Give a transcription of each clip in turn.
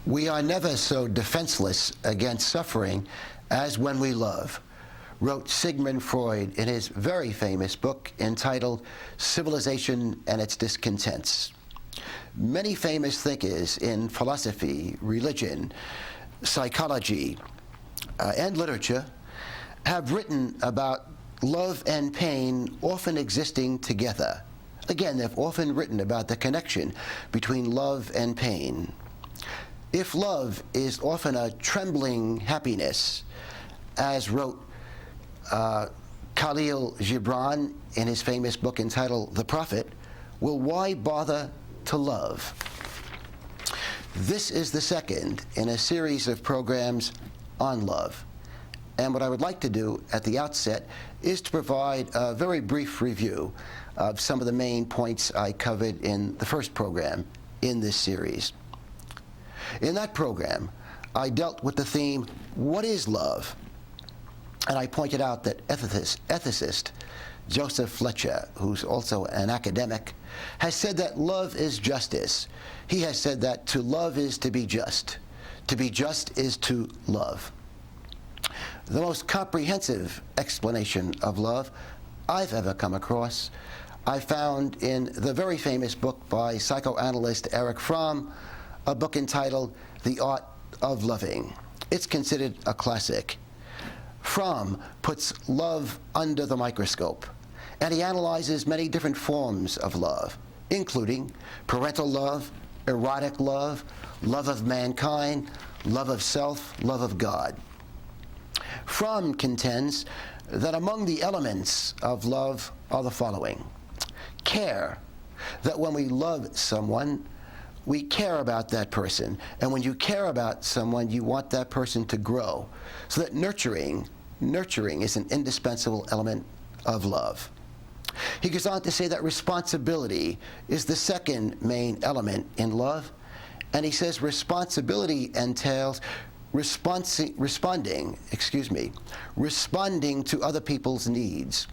We are never so defenseless against suffering as when we love, wrote Sigmund Freud in his very famous book entitled Civilization and Its Discontents. Many famous thinkers in philosophy, religion, psychology, and literature have written about love and pain often existing together. Again, they've often written about the connection between love and pain. If love is often a trembling happiness, as wrote Khalil Gibran in his famous book entitled The Prophet, well, why bother to love? This is the second in a series of programs on love. And what I would like to do at the outset is to provide a very brief review of some of the main points I covered in the first program in this series. In that program, I dealt with the theme, what is love? And I pointed out that ethicist Joseph Fletcher, who's also an academic, has said that love is justice. He has said that to love is to be just. To be just is to love. The most comprehensive explanation of love I've ever come across, I found in the very famous book by psychoanalyst Erich Fromm, a book entitled The Art of Loving. It's considered a classic. Fromm puts love under the microscope, and he analyzes many different forms of love, including parental love, erotic love, love of mankind, love of self, love of God. Fromm contends that among the elements of love are the following. Care, that when we love someone, we care about that person. And when you care about someone, you want that person to grow. So that nurturing is an indispensable element of love. He goes on to say that responsibility is the second main element in love. And he says responsibility entails responding to other people's needs.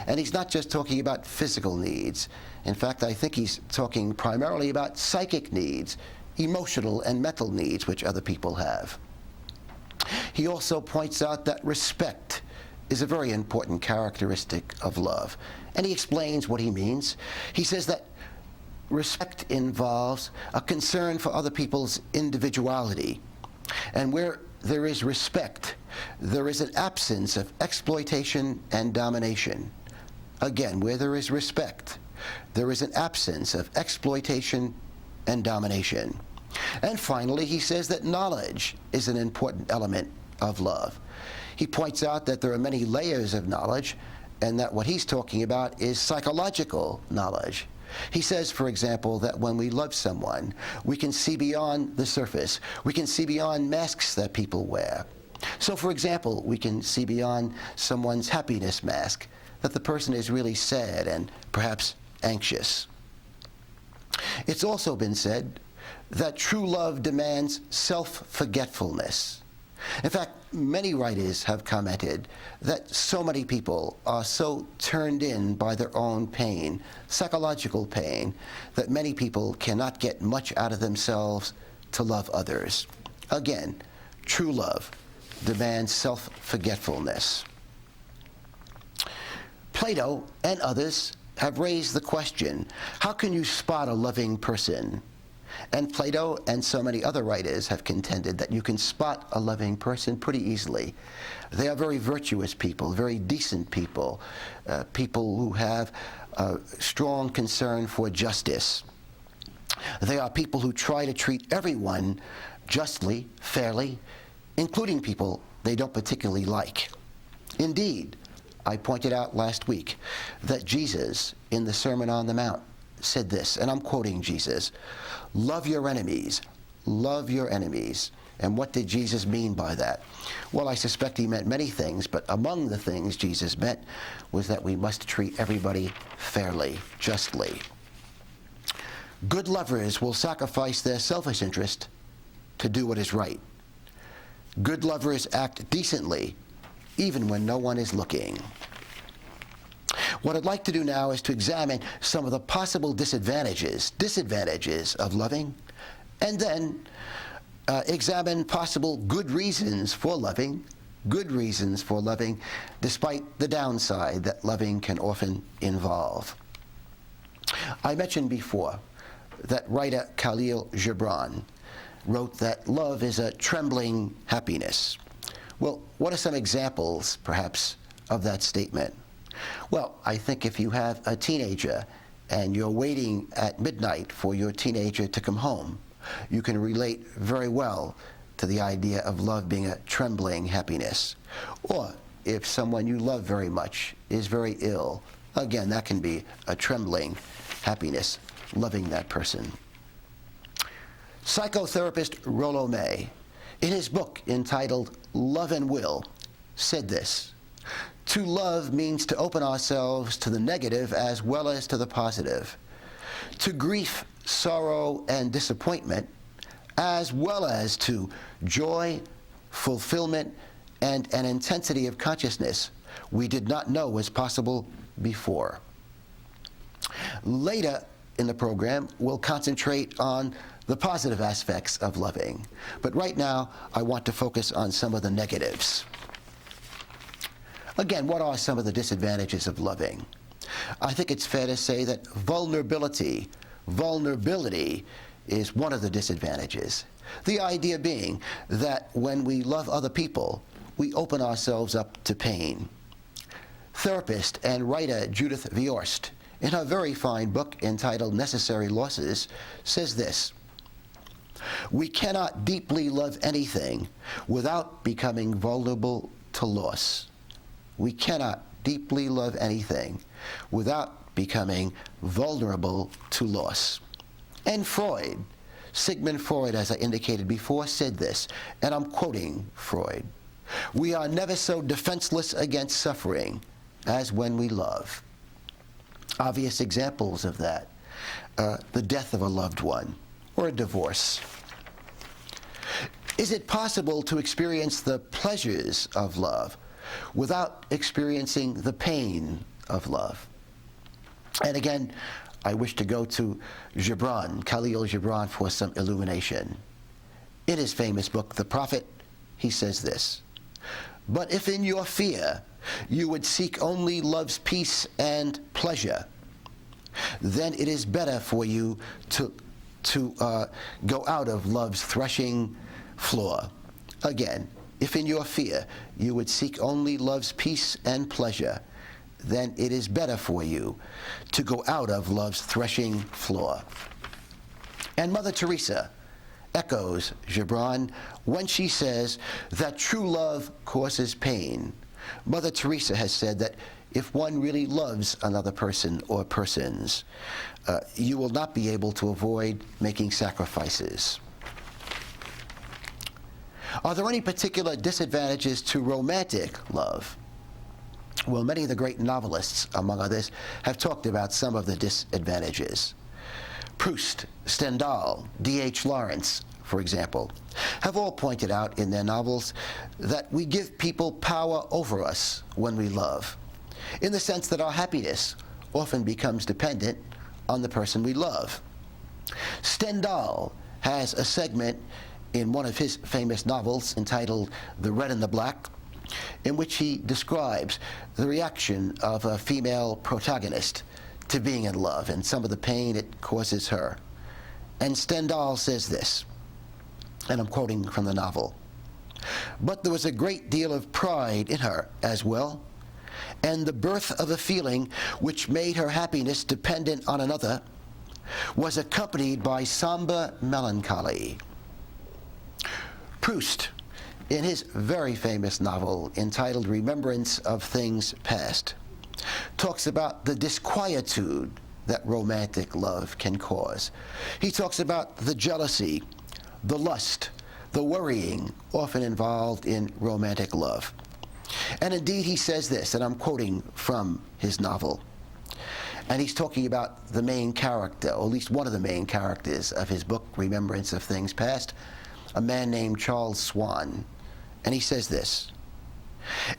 And he's not just talking about physical needs. In fact, I think he's talking primarily about psychic needs, emotional and mental needs which other people have. He also points out that respect is a very important characteristic of love. And he explains what he means. He says that respect involves a concern for other people's individuality. And where there is respect, there is an absence of exploitation and domination. Again, where there is respect, there is an absence of exploitation and domination. And finally, he says that knowledge is an important element of love. He points out that there are many layers of knowledge, and that what he's talking about is psychological knowledge. He says, for example, that when we love someone, we can see beyond the surface. We can see beyond masks that people wear. So, for example, we can see beyond someone's happiness mask, that the person is really sad and perhaps anxious. It's also been said that true love demands self-forgetfulness. In fact, many writers have commented that so many people are so turned in by their own pain, psychological pain, that many people cannot get much out of themselves to love others. Again, true love demands self-forgetfulness. Plato and others have raised the question, how can you spot a loving person? And Plato and so many other writers have contended that you can spot a loving person pretty easily. They are very virtuous people, very decent people, people who have a strong concern for justice. They are people who try to treat everyone justly, fairly, including people they don't particularly like. Indeed, I pointed out last week that Jesus, in the Sermon on the Mount, said this, and I'm quoting Jesus, love your enemies, love your enemies. And what did Jesus mean by that? Well, I suspect he meant many things, but among the things Jesus meant was that we must treat everybody fairly, justly. Good lovers will sacrifice their selfish interest to do what is right. Good lovers act decently, even when no one is looking. What I'd like to do now is to examine some of the possible disadvantages of loving, and then examine possible good reasons for loving, despite the downside that loving can often involve. I mentioned before that writer Khalil Gibran wrote that love is a trembling happiness. Well, what are some examples, perhaps, of that statement? Well, I think if you have a teenager and you're waiting at midnight for your teenager to come home, you can relate very well to the idea of love being a trembling happiness. Or if someone you love very much is very ill, again, that can be a trembling happiness, loving that person. Psychotherapist Rollo May, in his book entitled Love and Will, said this: "To love means to open ourselves to the negative as well as to the positive, to grief, sorrow, and disappointment, as well as to joy, fulfillment, and an intensity of consciousness we did not know was possible before." Later in the program, we'll concentrate on the positive aspects of loving. But right now, I want to focus on some of the negatives. Again, what are some of the disadvantages of loving? I think it's fair to say that vulnerability is one of the disadvantages. The idea being that when we love other people, we open ourselves up to pain. Therapist and writer Judith Viorst, in her very fine book entitled Necessary Losses, says this: "We cannot deeply love anything without becoming vulnerable to loss." We cannot deeply love anything without becoming vulnerable to loss. And Freud, Sigmund Freud, as I indicated before, said this, and I'm quoting Freud: "We are never so defenseless against suffering as when we love." Obvious examples of that: the death of a loved one or a divorce. Is it possible to experience the pleasures of love without experiencing the pain of love? And again, I wish to go to Gibran, Khalil Gibran, for some illumination. In his famous book, The Prophet, he says this: "But if in your fear you would seek only love's peace and pleasure, then it is better for you to go out of love's threshing floor." Again, if in your fear you would seek only love's peace and pleasure, then it is better for you to go out of love's threshing floor. And Mother Teresa echoes Gibran when she says that true love causes pain. Mother Teresa has said that if one really loves another person or persons, you will not be able to avoid making sacrifices. Are there any particular disadvantages to romantic love? Well, many of the great novelists, among others, have talked about some of the disadvantages. Proust, Stendhal, D.H. Lawrence, for example, have all pointed out in their novels that we give people power over us when we love, in the sense that our happiness often becomes dependent on the person we love. Stendhal has a segment in one of his famous novels entitled The Red and the Black, in which he describes the reaction of a female protagonist to being in love and some of the pain it causes her. And Stendhal says this, and I'm quoting from the novel: "But there was a great deal of pride in her as well, and the birth of a feeling which made her happiness dependent on another was accompanied by somber melancholy." Proust, in his very famous novel entitled Remembrance of Things Past, talks about the disquietude that romantic love can cause. He talks about the jealousy, the lust, the worrying often involved in romantic love. And indeed, he says this, and I'm quoting from his novel, and he's talking about the main character, or at least one of the main characters of his book, Remembrance of Things Past, a man named Charles Swann. And he says this: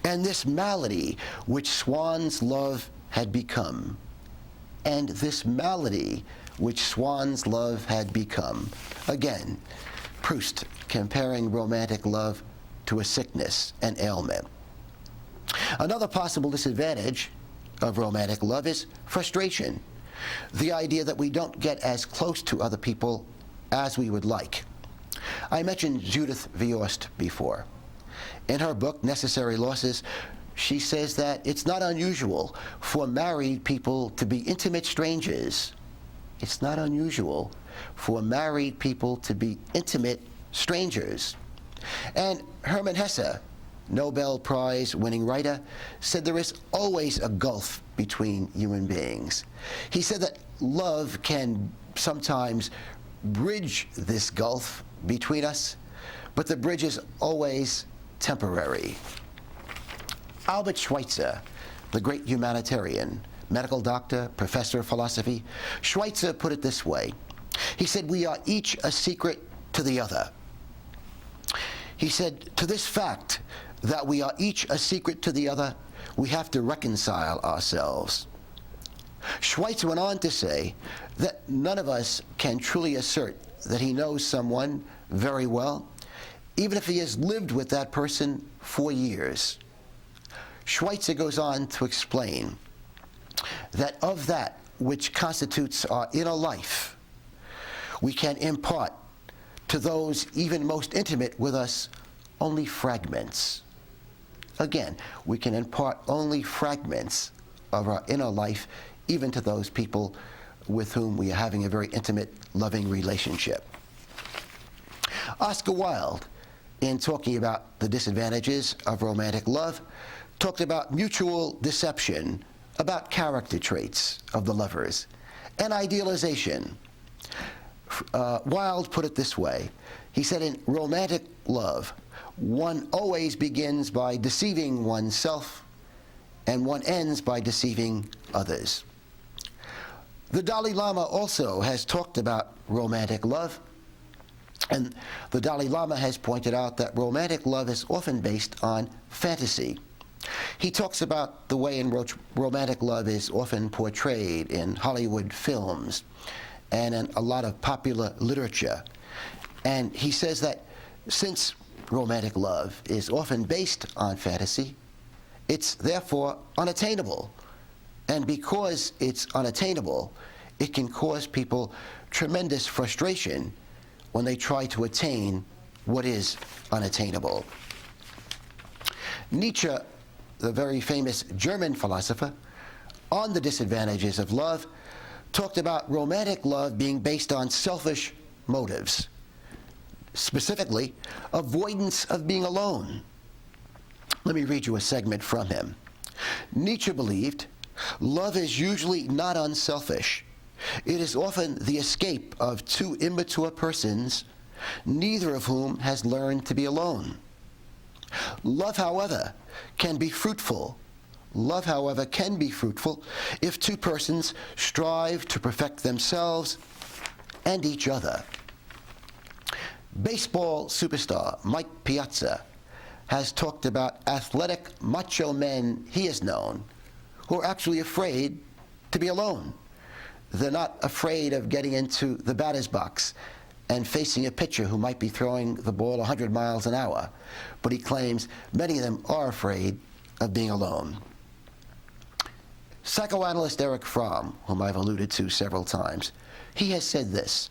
"And this malady which Swann's love had become, and this malady which Swann's love had become." Again, Proust comparing romantic love to a sickness, an ailment. Another possible disadvantage of romantic love is frustration, the idea that we don't get as close to other people as we would like. I mentioned Judith Viorst before. In her book, Necessary Losses, she says that it's not unusual for married people to be intimate strangers. It's not unusual for married people to be intimate strangers. And Hermann Hesse, Nobel Prize winning writer, said there is always a gulf between human beings. He said that love can sometimes bridge this gulf between us, but the bridge is always temporary. Albert Schweitzer, the great humanitarian, medical doctor, professor of philosophy, Schweitzer put it this way. He said, "We are each a secret to the other." He said, to this fact that we are each a secret to the other, we have to reconcile ourselves. Schweitzer went on to say that none of us can truly assert that he knows someone very well, even if he has lived with that person for years. Schweitzer goes on to explain that of that which constitutes our inner life, we can impart to those even most intimate with us only fragments. Again, we can impart only fragments of our inner life even to those people with whom we are having a very intimate, loving relationship. Oscar Wilde, in talking about the disadvantages of romantic love, talked about mutual deception, about character traits of the lovers, and idealization. Wilde put it this way. He said, in romantic love, one always begins by deceiving oneself, and one ends by deceiving others. The Dalai Lama also has talked about romantic love, and the Dalai Lama has pointed out that romantic love is often based on fantasy. He talks about the way in which romantic love is often portrayed in Hollywood films and in a lot of popular literature. And he says that since romantic love is often based on fantasy, it's therefore unattainable. And because it's unattainable, it can cause people tremendous frustration when they try to attain what is unattainable. Nietzsche, the very famous German philosopher, on the disadvantages of love, talked about romantic love being based on selfish motives, specifically avoidance of being alone. Let me read you a segment from him. Nietzsche believed, love is usually not unselfish. It is often the escape of two immature persons, neither of whom has learned to be alone. Love, however, can be fruitful. Love, however, can be fruitful if two persons strive to perfect themselves and each other. Baseball superstar Mike Piazza has talked about athletic macho men he has known who are actually afraid to be alone. They're not afraid of getting into the batter's box and facing a pitcher who might be throwing the ball 100 miles an hour. But he claims many of them are afraid of being alone. Psychoanalyst Erich Fromm, whom I've alluded to several times, he has said this,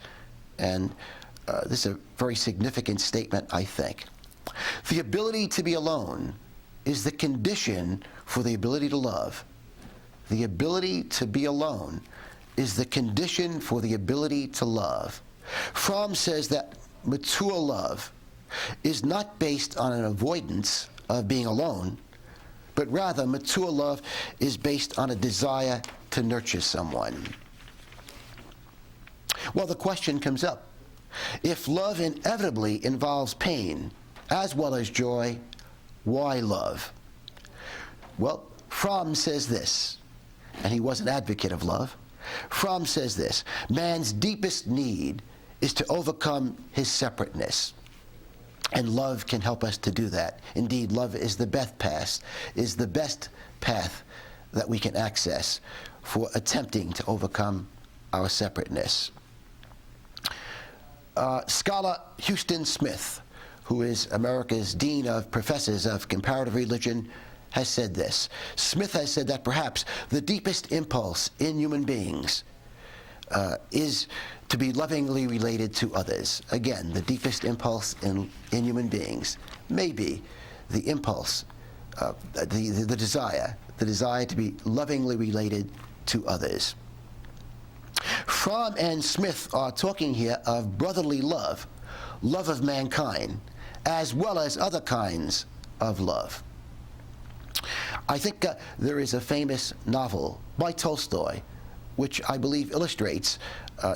and this is a very significant statement, I think. The ability to be alone is the condition for the ability to love. The ability to be alone is the condition for the ability to love. Fromm says that mature love is not based on an avoidance of being alone, but rather mature love is based on a desire to nurture someone. Well, the question comes up. If love inevitably involves pain as well as joy, why love? Well, Fromm says this, and he was an advocate of love. Fromm says this, man's deepest need is to overcome his separateness. And love can help us to do that. Indeed, love is the best path that we can access for attempting to overcome our separateness. Scholar Houston Smith, who is America's Dean of Professors of Comparative Religion, has said this. Smith has said that perhaps the deepest impulse in human beings is to be lovingly related to others. Again, the deepest impulse in human beings may be the impulse, the desire to be lovingly related to others. Fromm and Smith are talking here of brotherly love, love of mankind, as well as other kinds of love. I think there is a famous novel by Tolstoy, which I believe illustrates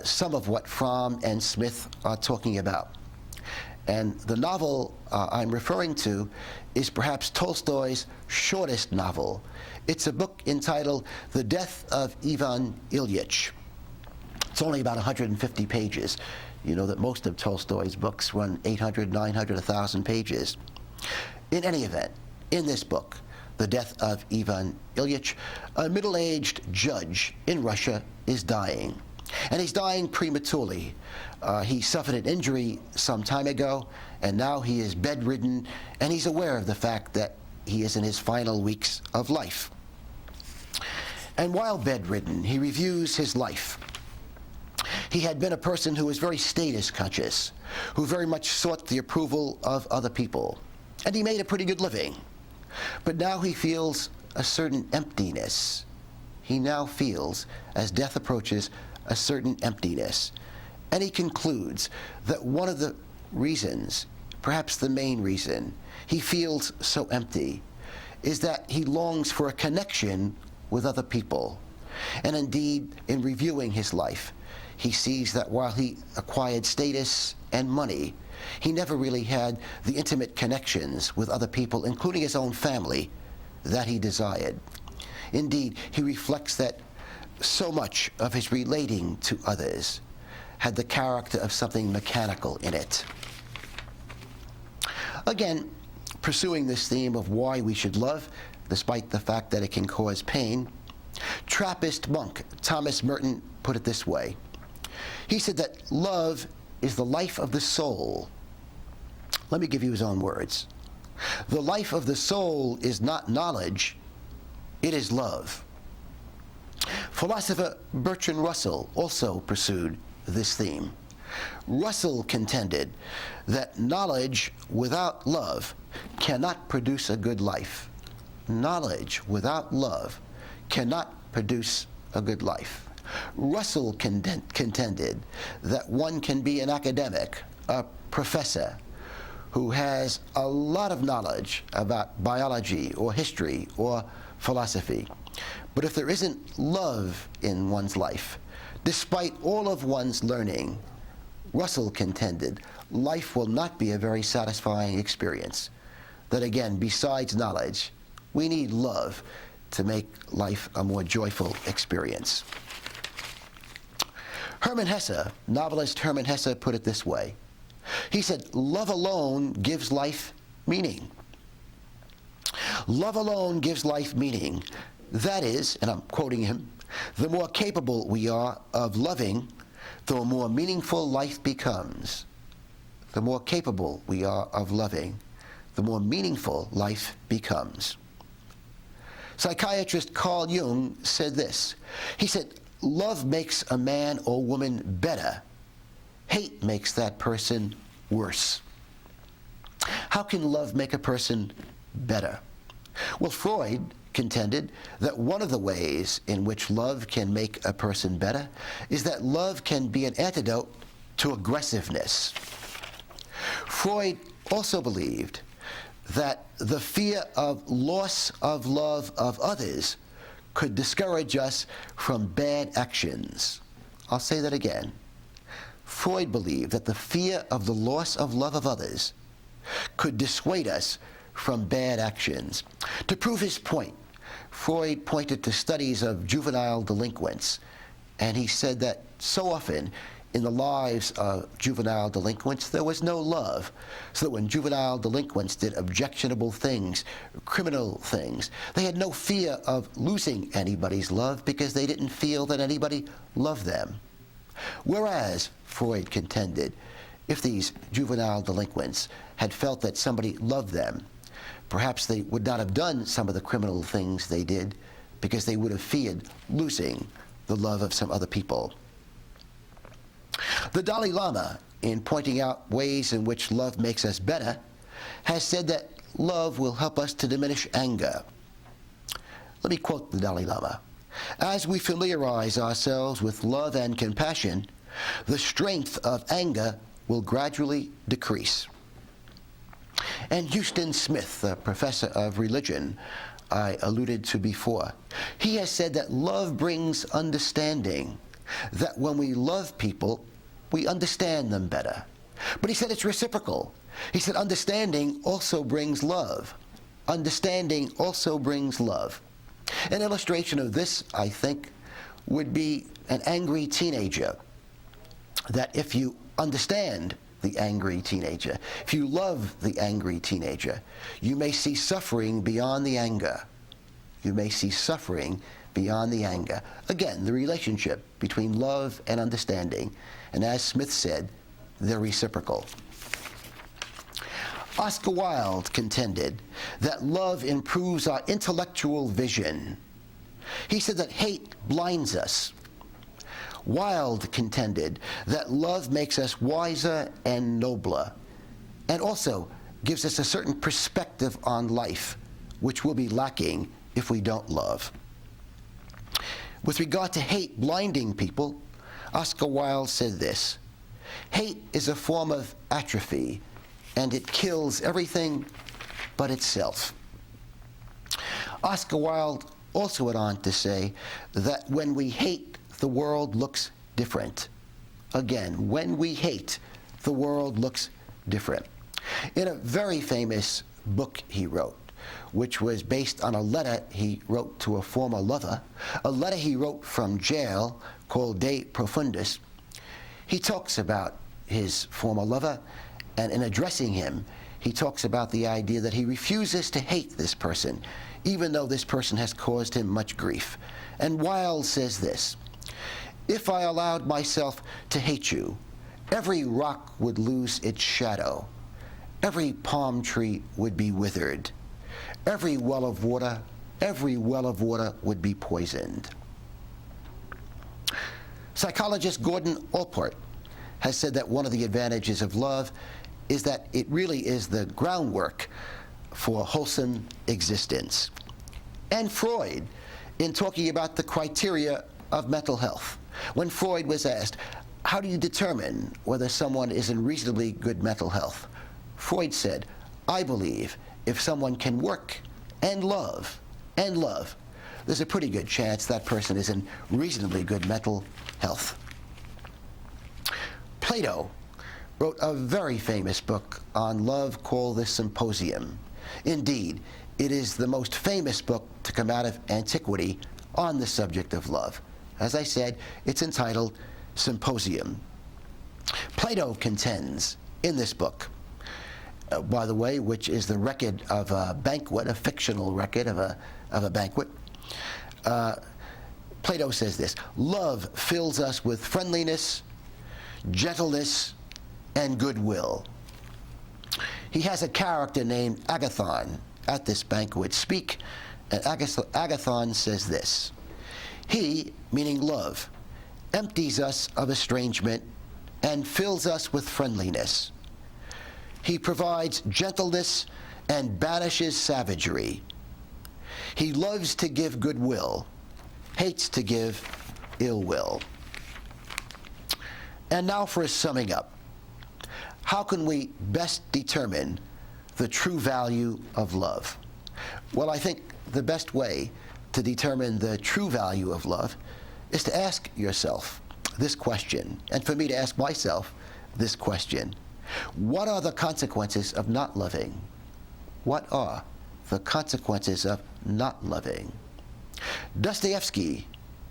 some of what Fromm and Smith are talking about. And the novel I'm referring to is perhaps Tolstoy's shortest novel. It's a book entitled The Death of Ivan Ilyich. It's only about 150 pages. You know that most of Tolstoy's books run 800, 900, 1,000 pages. In any event, in this book, The Death of Ivan Ilyich, a middle-aged judge in Russia is dying. And he's dying prematurely. He suffered an injury some time ago, and now he is bedridden, and he's aware of the fact that he is in his final weeks of life. And while bedridden, he reviews his life. He had been a person who was very status conscious, who very much sought the approval of other people, and he made a pretty good living. But now he feels a certain emptiness. He now feels, as death approaches, a certain emptiness. And he concludes that one of the reasons, perhaps the main reason, he feels so empty is that he longs for a connection with other people. And indeed, in reviewing his life, he sees that while he acquired status and money, he never really had the intimate connections with other people, including his own family, that he desired. Indeed, he reflects that so much of his relating to others had the character of something mechanical in it. Again, pursuing this theme of why we should love, despite the fact that it can cause pain, Trappist monk Thomas Merton put it this way. He said that love is the life of the soul. Let me give you his own words. The life of the soul is not knowledge, it is love. Philosopher Bertrand Russell also pursued this theme. Russell contended that knowledge without love cannot produce a good life. Knowledge without love cannot produce a good life. Russell contended that one can be an academic, a professor, who has a lot of knowledge about biology or history or philosophy. But if there isn't love in one's life, despite all of one's learning, Russell contended life will not be a very satisfying experience. That again, besides knowledge, we need love to make life a more joyful experience. Hermann Hesse, novelist Hermann Hesse, put it this way. He said, love alone gives life meaning. Love alone gives life meaning. That is, and I'm quoting him, the more capable we are of loving, the more meaningful life becomes. The more capable we are of loving, the more meaningful life becomes. Psychiatrist Carl Jung said this. He said, love makes a man or woman better. Hate makes that person worse. How can love make a person better? Well, Freud contended that one of the ways in which love can make a person better is that love can be an antidote to aggressiveness. Freud also believed that the fear of loss of love of others could discourage us from bad actions. I'll say that again. Freud believed that the fear of the loss of love of others could dissuade us from bad actions. To prove his point, Freud pointed to studies of juvenile delinquents, and he said that so often in the lives of juvenile delinquents there was no love, so that when juvenile delinquents did objectionable things, criminal things, they had no fear of losing anybody's love because they didn't feel that anybody loved them. Whereas, Freud contended, If these juvenile delinquents had felt that somebody loved them, perhaps they would not have done some of the criminal things they did because they would have feared losing the love of some other people. The Dalai Lama, in pointing out ways in which love makes us better, has said that love will help us to diminish anger. Let me quote the Dalai Lama. As we familiarize ourselves with love and compassion, the strength of anger will gradually decrease. And Houston Smith, the professor of religion I alluded to before, he has said that love brings understanding, that when we love people, we understand them better. But he said it's reciprocal. He said understanding also brings love. Understanding also brings love. An illustration of this, I think, would be an angry teenager. That if you understand the angry teenager, if you love the angry teenager, you may see suffering beyond the anger. You may see suffering beyond the anger. Again, the relationship between love and understanding, and as Smith said, they're reciprocal. Oscar Wilde contended that love improves our intellectual vision. He said that hate blinds us. Wilde contended that love makes us wiser and nobler, and also gives us a certain perspective on life, which will be lacking if we don't love. With regard to hate blinding people, Oscar Wilde said this: hate is a form of atrophy, and it kills everything but itself. Oscar Wilde also went on to say that when we hate, the world looks different. Again, when we hate, the world looks different. In a very famous book he wrote, which was based on a letter he wrote to a former lover, a letter he wrote from jail called De Profundis, he talks about his former lover, and in addressing him, he talks about the idea that he refuses to hate this person, even though this person has caused him much grief. And Wilde says this: if I allowed myself to hate you, every rock would lose its shadow, every palm tree would be withered, every well of water would be poisoned. Psychologist Gordon Allport has said that one of the advantages of love is that it really is the groundwork for wholesome existence. And Freud, in talking about the criteria of mental health, when Freud was asked, how do you determine whether someone is in reasonably good mental health? Freud said, I believe if someone can work and love, there's a pretty good chance that person is in reasonably good mental health. Plato wrote a very famous book on love called The Symposium. Indeed, it is the most famous book to come out of antiquity on the subject of love. As I said, it's entitled Symposium. Plato contends in this book, by the way, which is the record of a banquet, a fictional record of a banquet, Plato says this: love fills us with friendliness, gentleness, and goodwill. He has a character named Agathon at this banquet speak, and Agathon says this: he, meaning love, empties us of estrangement and fills us with friendliness. He provides gentleness and banishes savagery. He loves to give goodwill, hates to give ill will. And now for a summing up. How can we best determine the true value of love? Well, I think the best way to determine the true value of love is to ask yourself this question, and for me to ask myself this question: what are the consequences of not loving? What are the consequences of not loving? Dostoevsky,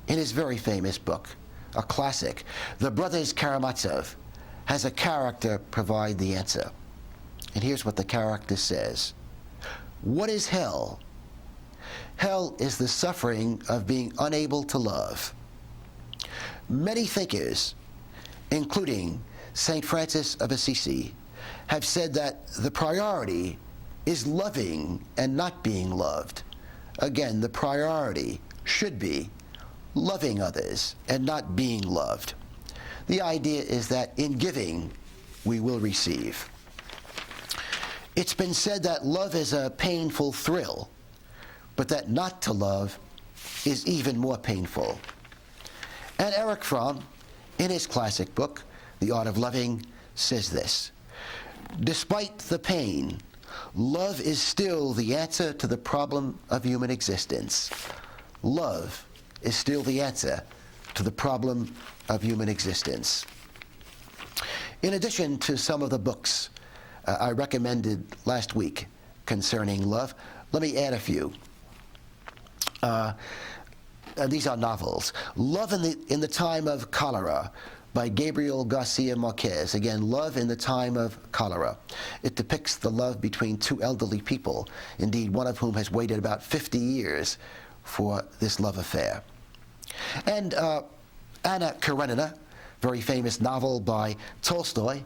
in his very famous book, a classic, The Brothers Karamazov, has a character provide the answer. And here's what the character says: what is hell? Hell is the suffering of being unable to love. Many thinkers, including St. Francis of Assisi, have said that the priority is loving and not being loved. Again, the priority should be loving others and not being loved. The idea is that in giving, we will receive. It's been said that love is a painful thrill, but that not to love is even more painful. And Erich Fromm, in his classic book, The Art of Loving, says this: despite the pain, love is still the answer to the problem of human existence. Love is still the answer to the problem of human existence. In addition to some of the books I recommended last week concerning love, let me add a few. These are novels. Love in the Time of Cholera by Gabriel Garcia Marquez. Again, Love in the Time of Cholera. It depicts the love between two elderly people, indeed one of whom has waited about 50 years for this love affair. And Anna Karenina, very famous novel by Tolstoy.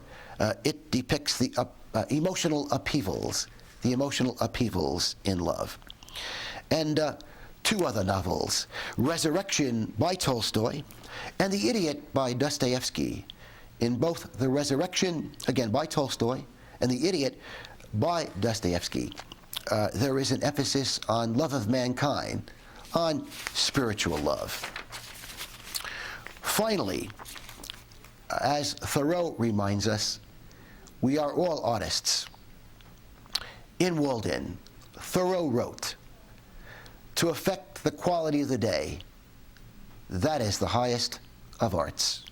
It depicts the emotional upheavals in love. And two other novels, Resurrection by Tolstoy and The Idiot by Dostoevsky. In both The Resurrection, again by Tolstoy, and The Idiot by Dostoevsky, there is an emphasis on love of mankind, on spiritual love. Finally, as Thoreau reminds us, we are all artists. In Walden, Thoreau wrote, "To affect the quality of the day, that is the highest of arts."